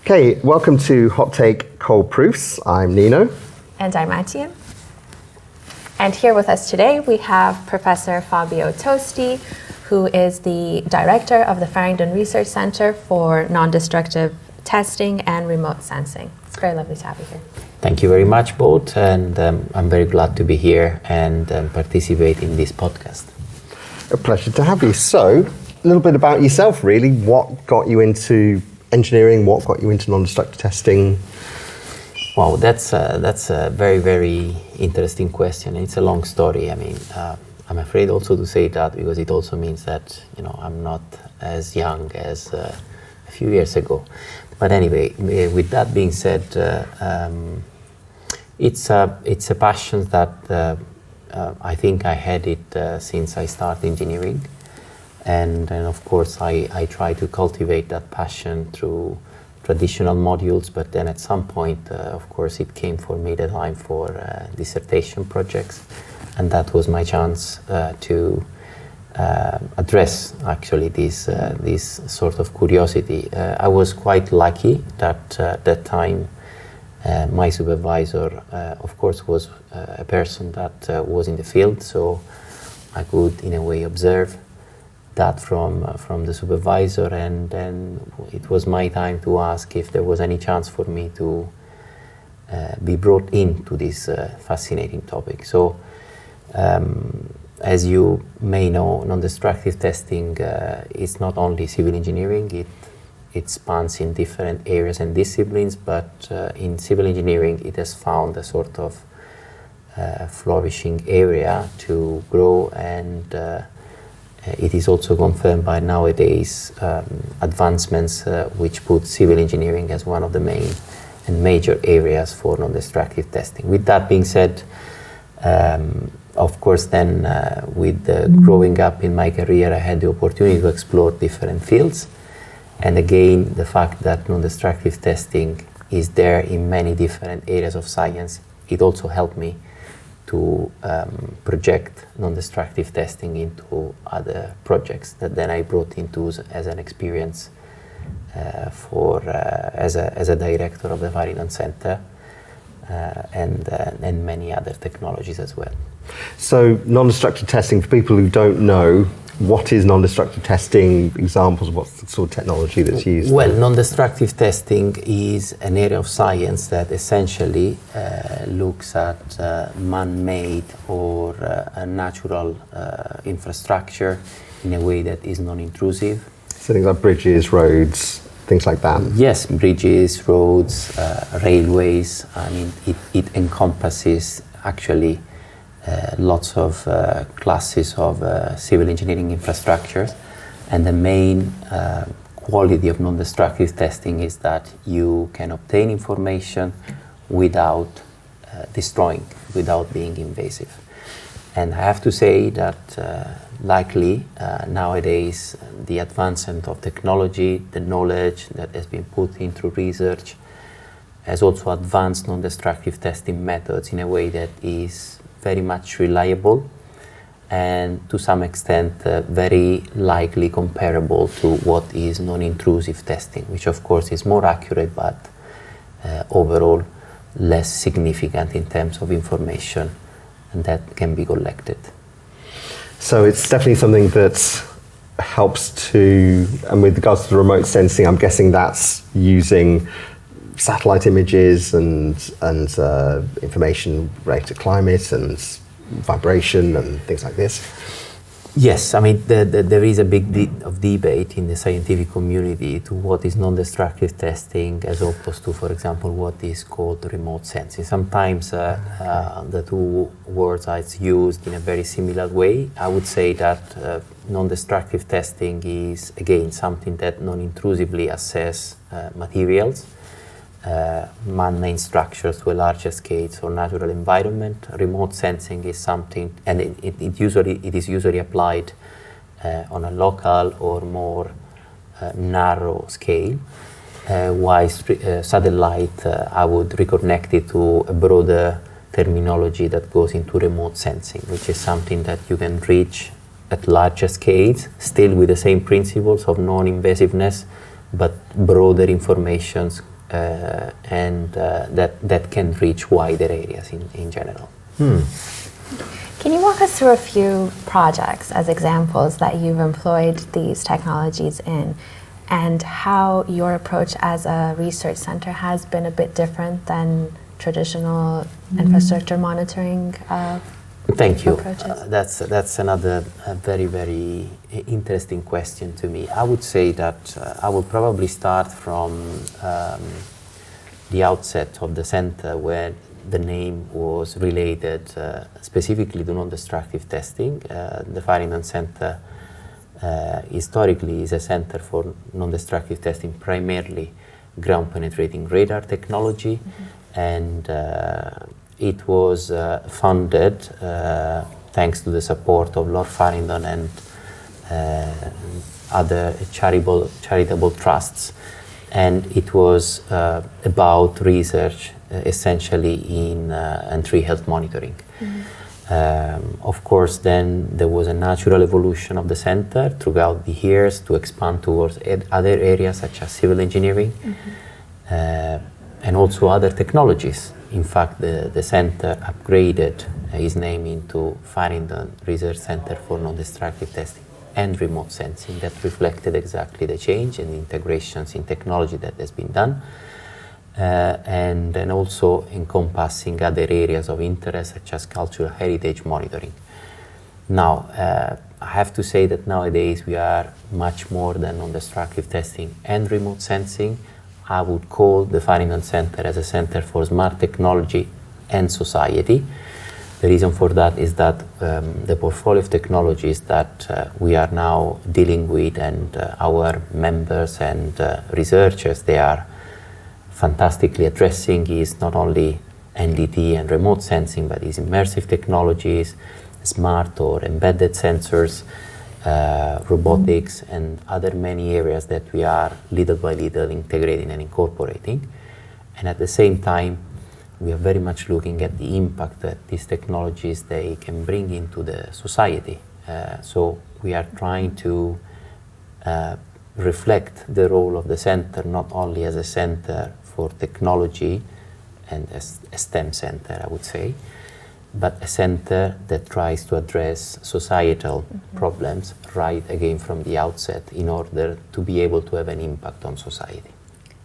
Okay, welcome to Hot Take Cold Proofs. I'm Nino. And I'm Atian. And here with us today we have Professor Fabio Tosti, who is the director of the Faringdon Research Centre for non-destructive testing and remote sensing. It's very lovely to have you here. Thank you very much, both, and I'm very glad to be here and participate in this podcast. A pleasure to have you. So, a little bit about yourself, really. What got you into engineering? What got you into non-destructive testing? Wow, that's a very, very interesting question. It's a long story. I mean, I'm afraid also to say that because it also means that I'm not as young as a few years ago. But anyway, with that being said, it's a passion that I think I had it since I started engineering. And of course, I try to cultivate that passion through traditional modules, but then at some point, of course, it came for me the time for dissertation projects, and that was my chance to address actually this sort of curiosity. I was quite lucky that at that time my supervisor, of course, was a person that was in the field, so I could, in a way, observe that from the supervisor, and then it was my time to ask if there was any chance for me to be brought into this fascinating topic. So, as you may know, non-destructive testing is not only civil engineering, it spans in different areas and disciplines, but in civil engineering it has found a sort of flourishing area to grow, and it is also confirmed by nowadays advancements which put civil engineering as one of the main and major areas for non-destructive testing. With that being said, of course then with growing up in my career, I had the opportunity to explore different fields. And again, the fact that non-destructive testing is there in many different areas of science, it also helped me to project non-destructive testing into other projects that then I brought into as an experience as a director of the Faringdon Centre and many other technologies as well. So, non-destructive testing, for people who don't know, what is non-destructive testing? Examples of what's the sort of technology that's used? Well, non-destructive testing is an area of science that essentially looks at man-made or a natural infrastructure in a way that is non-intrusive. So things like bridges, roads, things like that? Yes, bridges, roads, railways. I mean, it encompasses actually lots of classes of civil engineering infrastructures, and the main quality of non-destructive testing is that you can obtain information without destroying, without being invasive. And I have to say that likely nowadays the advancement of technology, the knowledge that has been put into research has also advanced non-destructive testing methods in a way that is very much reliable and to some extent very likely comparable to what is non-intrusive testing, which of course is more accurate but overall less significant in terms of information and that can be collected. So it's definitely something that helps to, and with regards to the remote sensing, I'm guessing that's using satellite images and information related to climate and vibration and things like this. Yes, I mean there is a big debate in the scientific community to what is non-destructive testing as opposed to, for example, what is called remote sensing. Sometimes the two words are used in a very similar way. I would say that non-destructive testing is again something that non-intrusively assess materials, man-made structures to a larger scale or natural environment. Remote sensing is something, and it is usually applied on a local or more narrow scale. While satellite, I would reconnect it to a broader terminology that goes into remote sensing, which is something that you can reach at larger scales, still with the same principles of non-invasiveness, but broader information and that can reach wider areas in general. Can you walk us through a few projects as examples that you've employed these technologies in, and how your approach as a research center has been a bit different than traditional infrastructure monitoring Thank you. approaches? That's another very, very interesting question to me. I would say that I will probably start from the outset of the center, where the name was related specifically to non-destructive testing. The Faringdon Centre historically is a center for non-destructive testing, primarily ground-penetrating radar technology, and it was funded thanks to the support of Lord Faringdon and other charitable trusts. And it was about research essentially in tree health monitoring. Of course, then there was a natural evolution of the center throughout the years to expand towards other areas such as civil engineering and also other technologies. In fact, the center upgraded its name into Faringdon Research Centre for Non-Destructive Testing and Remote Sensing. That reflected exactly the change and the integrations in technology that has been done. And then also encompassing other areas of interest such as cultural heritage monitoring. Now, I have to say that nowadays we are much more than non-destructive testing and remote sensing. I would call the Faringdon Centre as a center for smart technology and society. The reason for that is that the portfolio of technologies that we are now dealing with, and our members and researchers, they are fantastically addressing, is not only NDT and remote sensing, but is immersive technologies, smart or embedded sensors, robotics, and other many areas that we are little by little integrating and incorporating. And at the same time, we are very much looking at the impact that these technologies they can bring into the society. So we are trying to reflect the role of the center not only as a center for technology and as a STEM center, I would say, but a center that tries to address societal problems right again from the outset in order to be able to have an impact on society.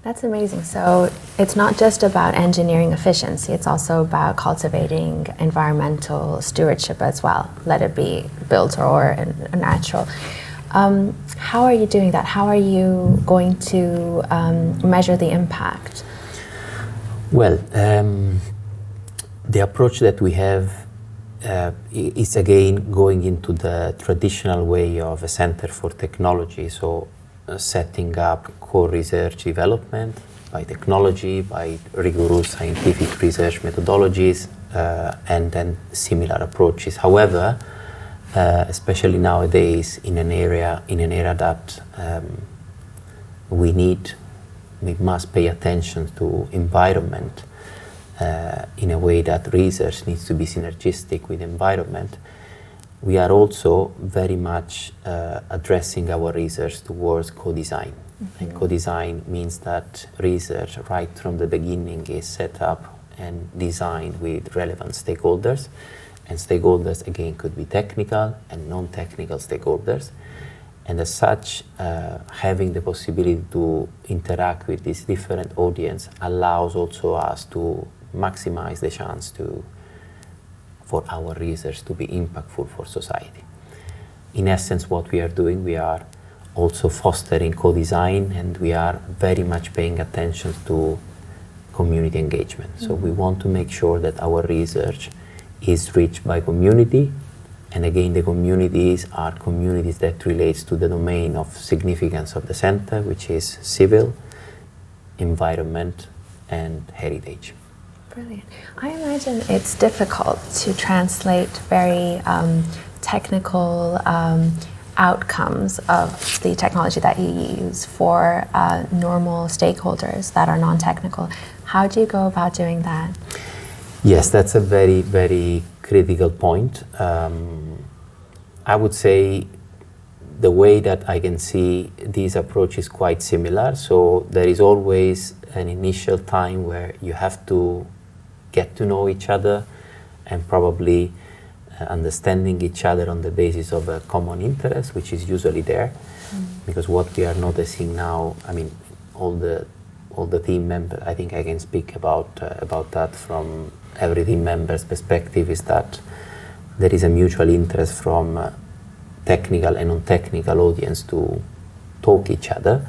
That's amazing. So it's not just about engineering efficiency, it's also about cultivating environmental stewardship as well, let it be built or natural. How are you doing that? How are you going to measure the impact? Well, the approach that we have is again going into the traditional way of a center for technology. So setting up core research development by technology, by rigorous scientific research methodologies, and then similar approaches. However, especially nowadays in an era that we must pay attention to environment in a way that research needs to be synergistic with environment. We are also very much addressing our research towards co-design. And co-design means that research right from the beginning is set up and designed with relevant stakeholders. And stakeholders, again, could be technical and non-technical stakeholders. And as such, having the possibility to interact with this different audience allows also us to maximize the chance for our research to be impactful for society. In essence, what we are doing, we are also fostering co-design, and we are very much paying attention to community engagement. So we want to make sure that our research is reached by community, and again, the communities are communities that relates to the domain of significance of the center, which is civil, environment, and heritage. Brilliant. I imagine it's difficult to translate very technical outcomes of the technology that you use for normal stakeholders that are non-technical. How do you go about doing that? Yes, that's a very, very critical point. I would say the way that I can see this approach is quite similar. So there is always an initial time where you have to get to know each other and probably understanding each other on the basis of a common interest, which is usually there. Because what we are noticing now, I mean, all the team members, I think I can speak about that from every team member's perspective, is that there is a mutual interest from technical and non-technical audience to talk each other.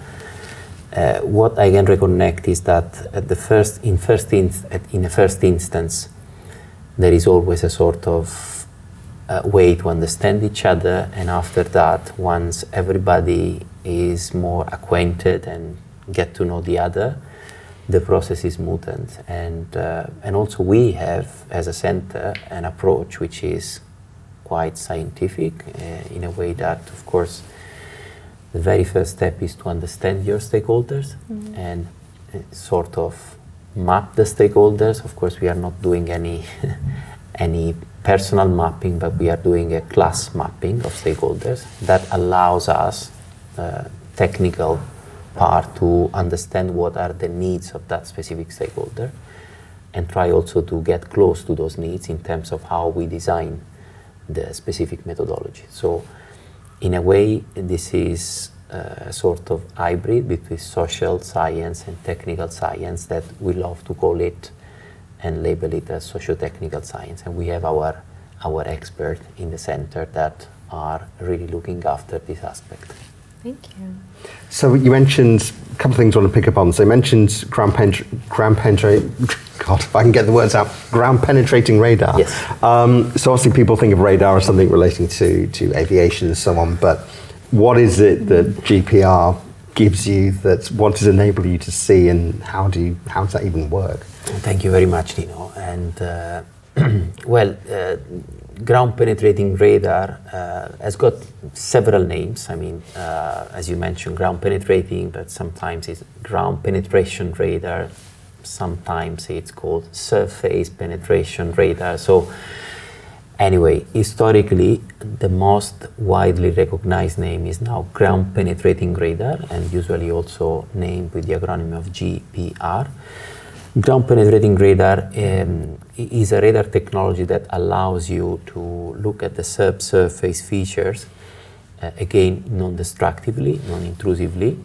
What I can reconnect is that in the first instance, there is always a sort of way to understand each other, and after that, once everybody is more acquainted and get to know the other, the process is smoothened. And also we have, as a center, an approach which is quite scientific in a way that, of course, the very first step is to understand your stakeholders and sort of map the stakeholders. Of course, we are not doing any personal mapping, but we are doing a class mapping of stakeholders that allows us, technical part, to understand what are the needs of that specific stakeholder and try also to get close to those needs in terms of how we design the specific methodology. So in a way, this is a sort of hybrid between social science and technical science that we love to call it and label it as socio-technical science. And we have our experts in the center that are really looking after this aspect. Thank you. So you mentioned a couple of things I want to pick up on. So you mentioned ground penetrating radar. Yes. So obviously people think of radar as something relating to aviation and so on, but what is it that GPR gives you, what does enable you to see, and how does that even work? Thank you very much, Nino. And ground penetrating radar has got several names. I mean, as you mentioned, ground penetrating, but sometimes it's ground penetration radar. Sometimes it's called surface penetration radar. So anyway, historically, the most widely recognized name is now ground penetrating radar, and usually also named with the acronym of GPR. Ground penetrating radar is a radar technology that allows you to look at the subsurface features, again, non-destructively, non-intrusively,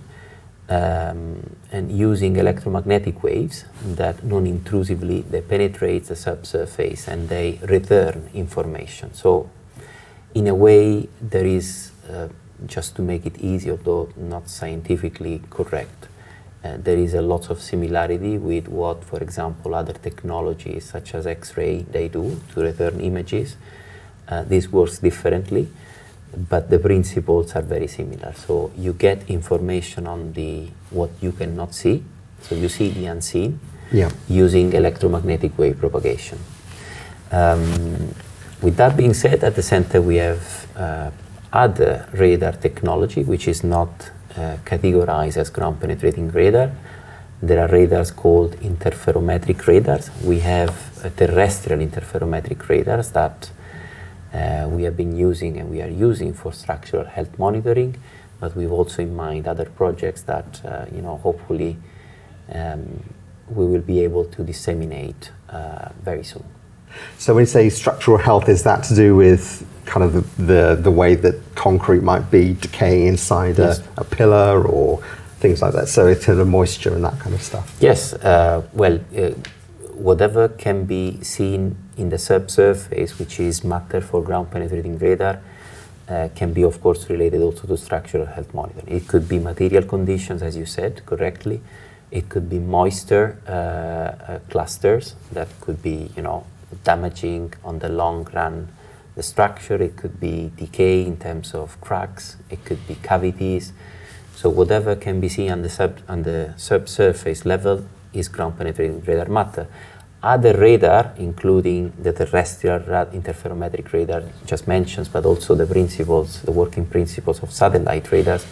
and using electromagnetic waves that non-intrusively they penetrate the subsurface and they return information. So in a way, there is, just to make it easy, although not scientifically correct, there is a lot of similarity with what, for example, other technologies such as X-ray, they do to return images. This works differently, but the principles are very similar. So you get information on what you cannot see, so you see the unseen, using electromagnetic wave propagation. With that being said, at the center we have other radar technology, which is not categorized as ground penetrating radar. There are radars called interferometric radars. We have terrestrial interferometric radars that we have been using and we are using for structural health monitoring, but we've also in mind other projects that hopefully we will be able to disseminate very soon. So when you say structural health, is that to do with kind of the way that concrete might be decaying inside a pillar or things like that? So it's the moisture and that kind of stuff? Yes. Whatever can be seen in the subsurface, which is matter for ground penetrating radar, can be of course related also to structural health monitoring. It could be material conditions, as you said correctly. It could be moisture clusters that could be damaging on the long run the structure. It could be decay in terms of cracks. It could be cavities. So whatever can be seen on the subsurface level is ground penetrating radar matter. Other radar, including the terrestrial interferometric radar just mentioned, but also the working principles of satellite radars,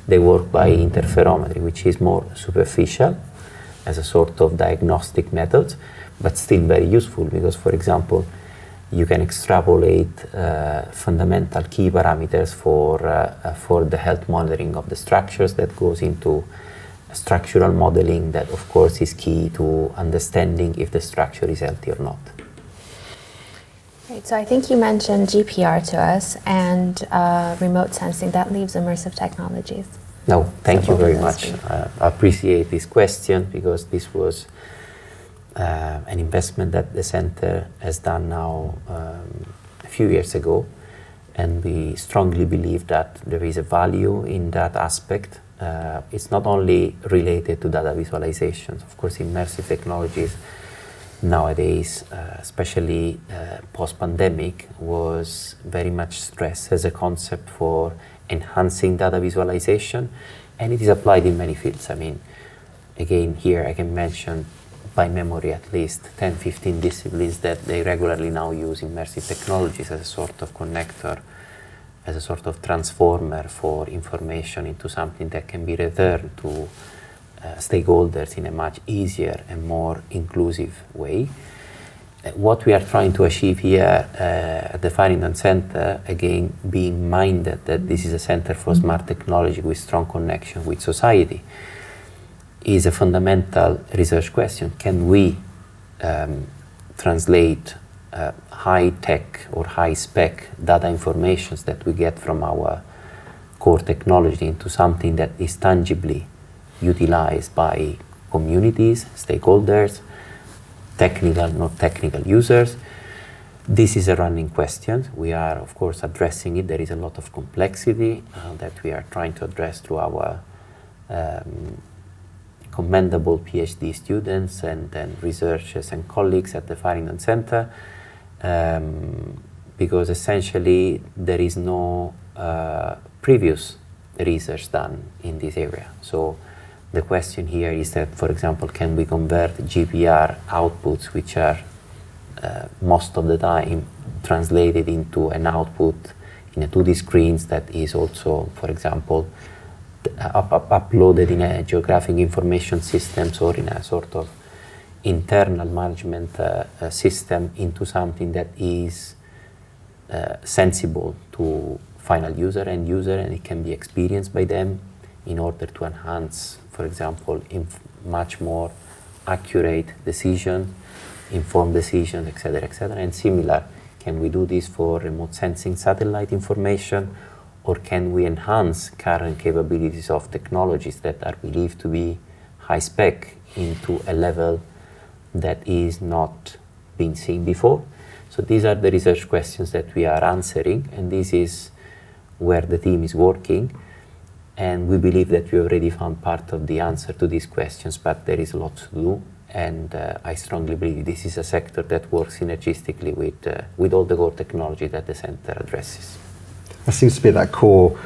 they work by interferometry, which is more superficial as a sort of diagnostic method, but still very useful because, for example, you can extrapolate fundamental key parameters for the health monitoring of the structures. That goes into structural modeling that, of course, is key to understanding if the structure is healthy or not. Great. So I think you mentioned GPR to us and remote sensing. That leaves immersive technologies. No, thank So you very what would much. those I appreciate this question because this was an investment that the center has done now a few years ago, and we strongly believe that there is a value in that aspect. It's not only related to data visualizations. Of course, immersive technologies nowadays, especially post-pandemic, was very much stressed as a concept for enhancing data visualization, and it is applied in many fields. I mean, again, here I can mention by memory at least 10, 15 disciplines that they regularly now use immersive technologies as a sort of connector, as a sort of transformer for information into something that can be returned to stakeholders in a much easier and more inclusive way. What we are trying to achieve here at the Faringdon Centre, again, being minded that this is a center for smart technology with strong connection with society, is a fundamental research question. Can we translate high-tech or high-spec data informations that we get from our core technology into something that is tangibly utilized by communities, stakeholders, technical, not technical users? This is a running question. We are, of course, addressing it. There is a lot of complexity that we are trying to address through our commendable PhD students and researchers and colleagues at the Faringdon Centre, because essentially there is no previous research done in this area. So the question here is that, for example, can we convert GPR outputs, which are most of the time translated into an output in a 2D screens that is also, for example, uploaded in a geographic information systems or in a sort of internal management system into something that is sensible to final user and user, and it can be experienced by them in order to enhance, for example, much more accurate decision, informed decisions, etc., etc. And similar, can we do this for remote sensing satellite information, or can we enhance current capabilities of technologies that are believed to be high spec into a level that is not been seen before? So these are the research questions that we are answering, and this is where the team is working. And we believe that we already found part of the answer to these questions, but there is a lot to do. And I strongly believe this is a sector that works synergistically with all the core technology that the center addresses. There seems to be that core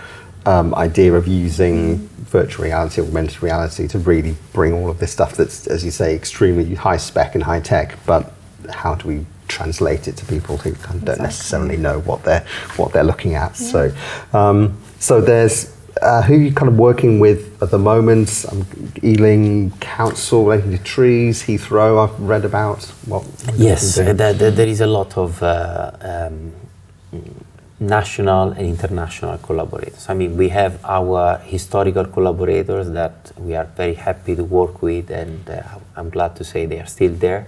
idea of using virtual reality, augmented reality to really bring all of this stuff that's, as you say, extremely high spec and high tech, but how do we translate it to people who kind of don't necessarily know what they're looking at? Yeah. So there's who are you kind of working with at the moment? Ealing Council relating to trees, Heathrow I've read about. Yes, there is a lot of national and international collaborators. I mean, we have our historical collaborators that we are very happy to work with, and I'm glad to say they are still there.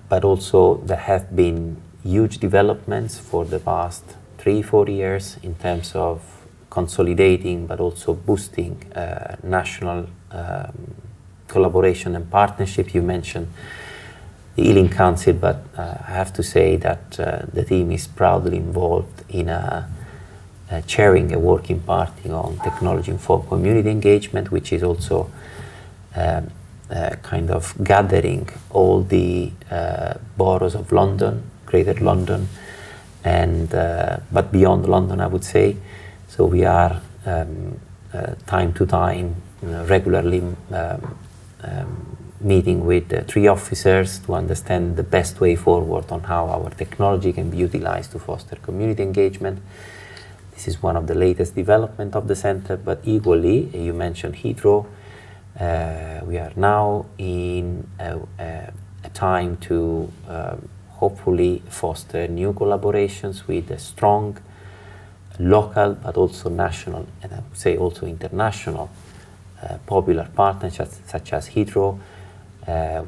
But also there have been huge developments for the past 3-4 years in terms of consolidating but also boosting national collaboration and partnership. You mentioned the Ealing Council, but I have to say that the team is proudly involved in chairing a working party on technology-informed community engagement, which is also kind of gathering all the boroughs of London, Greater London, and but beyond London, I would say. So we are time to time regularly meeting with 3 officers to understand the best way forward on how our technology can be utilized to foster community engagement. This is one of the latest development of the center, but equally, you mentioned Heathrow. We are now in a time to hopefully foster new collaborations with a strong local but also national, and I would say also international popular partners such as Heathrow.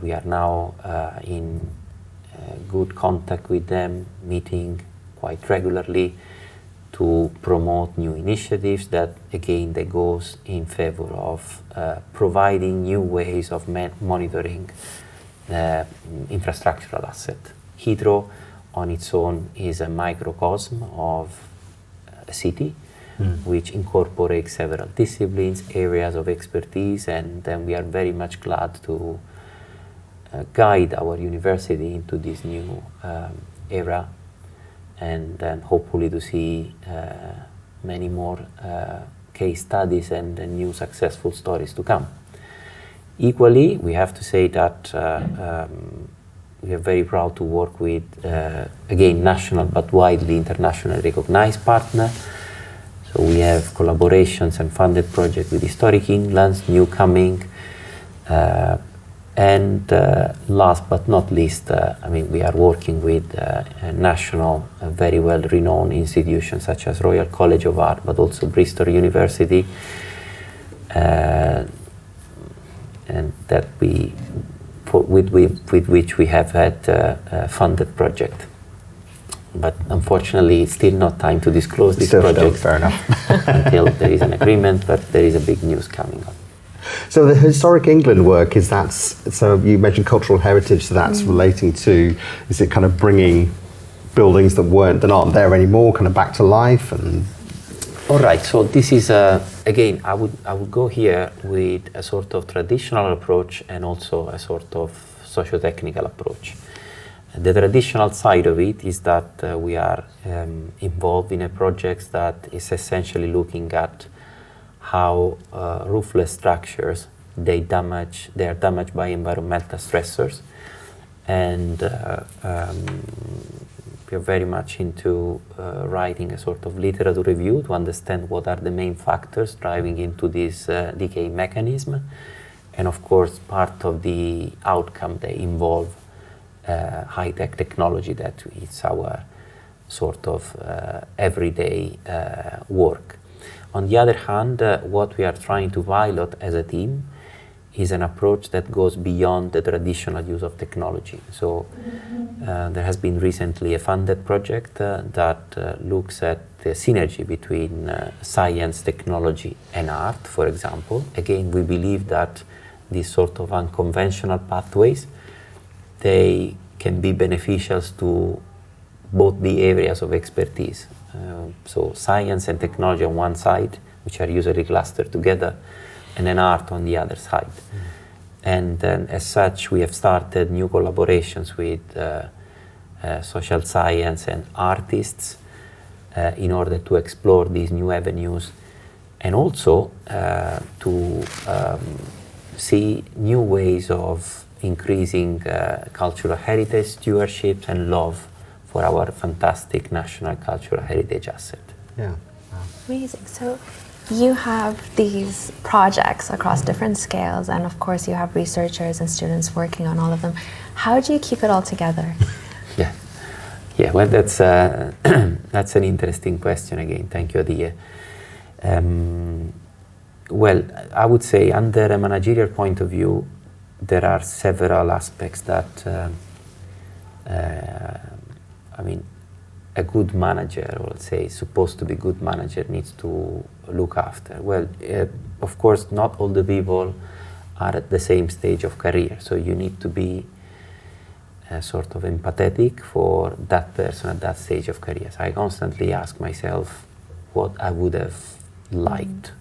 We are now in good contact with them, meeting quite regularly to promote new initiatives that again that goes in favor of providing new ways of monitoring infrastructural asset. Heathrow on its own is a microcosm of a city which incorporates several disciplines, areas of expertise, and then we are very much glad to guide our university into this new era, and then hopefully to see many more case studies and new successful stories to come. Equally, we have to say that we are very proud to work with, again, national but widely internationally recognized partner. So we have collaborations and funded projects with Historic England, New Coming, and last but not least, we are working with national, very well-renowned institutions such as Royal College of Art, but also Bristol University, and that with which we have had a funded project. But unfortunately, it's still not time to disclose this project. Fair enough. Until there is an agreement, but there is a big news coming up. So the Historic England work, so you mentioned cultural heritage, so that's relating to, is it kind of bringing buildings that aren't there anymore kind of back to life? And all right, so this is, again, I would go here with a sort of traditional approach and also a sort of socio-technical approach. The traditional side of it is that we are involved in a project that is essentially looking at how roofless structures, they are damaged by environmental stressors, and we are very much into writing a sort of literature review to understand what are the main factors driving into this decay mechanism, and of course part of the outcome they involve high-tech technology that is our sort of everyday work. On the other hand, what we are trying to pilot as a team is an approach that goes beyond the traditional use of technology. So there has been recently a funded project that looks at the synergy between science, technology and art, for example. Again, we believe that these sort of unconventional pathways, they can be beneficial to both the areas of expertise. So science and technology on one side, which are usually clustered together, and then art on the other side. And then as such, we have started new collaborations with social science and artists in order to explore these new avenues, and also to see new ways of increasing cultural heritage stewardship and love for our fantastic national cultural heritage asset. yeah. Wow. Amazing. So you have these projects across different scales, and of course you have researchers and students working on all of them. How do you keep it all together? Yeah. Well, that's that's an interesting question again. Thank you, Adia. Well, I would say under a managerial point of view, there are several aspects that a good manager, or let's say supposed to be good manager, needs to look after. Well, of course, not all the people are at the same stage of career, so you need to be sort of empathetic for that person at that stage of career. So I constantly ask myself what I would have liked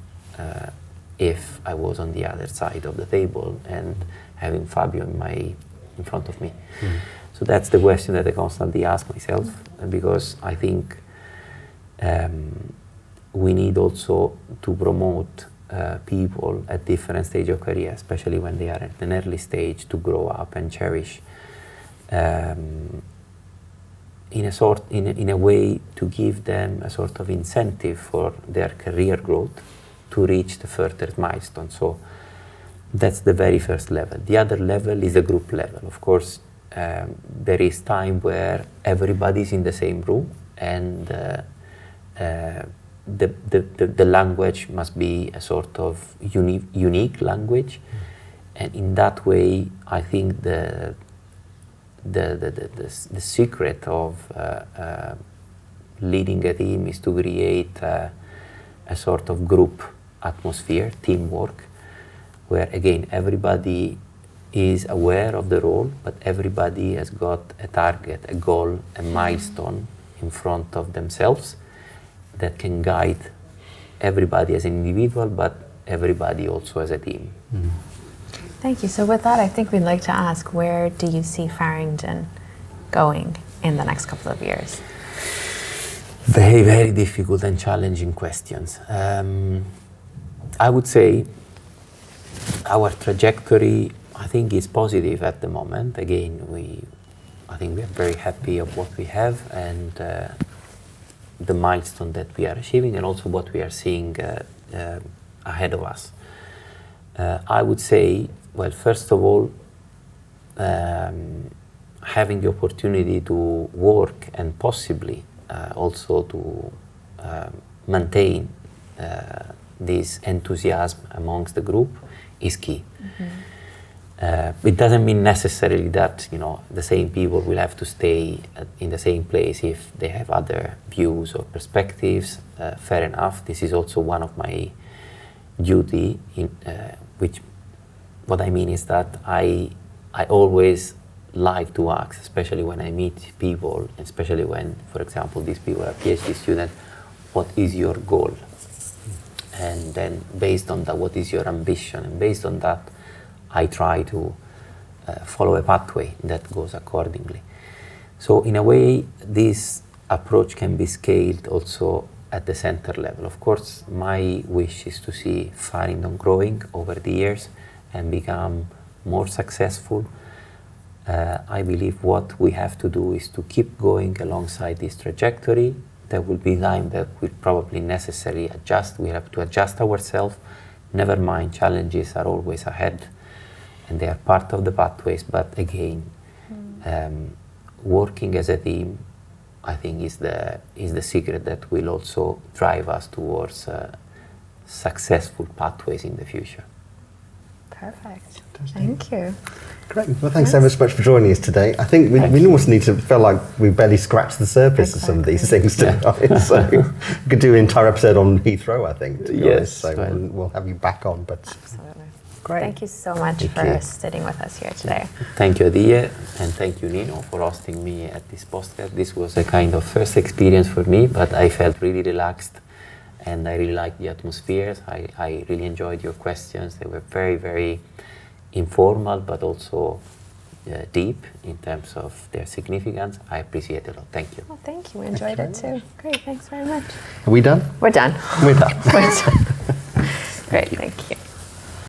if I was on the other side of the table and having Fabio in front of me. So that's the question that I constantly ask myself, because I think we need also to promote people at different stage of career, especially when they are at an early stage, to grow up and cherish in a way to give them a sort of incentive for their career growth to reach the further milestone. So that's the very first level. The other level is the group level. Of course, there is time where everybody's in the same room, and the language must be a sort of unique language, and in that way, I think the secret of leading a team is to create a sort of group atmosphere, teamwork, where again everybody is aware of the role, but everybody has got a target, a goal, a milestone in front of themselves that can guide everybody as an individual, but everybody also as a team. Thank you. So with that, I think we'd like to ask, where do you see Faringdon going in the next couple of years? Very, very difficult and challenging questions. I would say our trajectory, I think, is positive at the moment. Again, I think we are very happy of what we have, and the milestone that we are achieving, and also what we are seeing ahead of us. I would say, well, first of all, having the opportunity to work and possibly also to maintain this enthusiasm amongst the group is key. It doesn't mean necessarily that the same people will have to stay in the same place if they have other views or perspectives. Fair enough. This is also one of my duty. Which what I mean is that I always like to ask, especially when I meet people, especially when, for example, these people are PhD students, what is your goal? And then based on that, what is your ambition? And based on that, I try to follow a pathway that goes accordingly. So in a way, this approach can be scaled also at the center level. Of course, my wish is to see Faringdon growing over the years and become more successful. I believe what we have to do is to keep going alongside this trajectory. There will be time that will probably necessarily adjust. We have to adjust ourselves. Never mind, challenges are always ahead, and they are part of the pathways. But again, working as a team, I think is the secret that will also drive us towards successful pathways in the future. Perfect. Thank you. Great. Well, thanks so much for joining us today. I think we almost need to feel like we barely scratched the surface of some of these things tonight. So we could do an entire episode on Heathrow, I think. To be honest. So we'll have you back on. But Absolutely. Great. Thank you so much for sitting with us here today. Thank you, Adia, and thank you, Nino, for hosting me at this podcast. This was a kind of first experience for me, but I felt really relaxed, and I really liked the atmosphere. I really enjoyed your questions. They were very, very informal, but also deep in terms of their significance. I appreciate it a lot. Thank you. Well, thank you. We enjoyed it too. Great. Thanks very much. Are we done? We're done. We're done. We're done. Great. Thank you.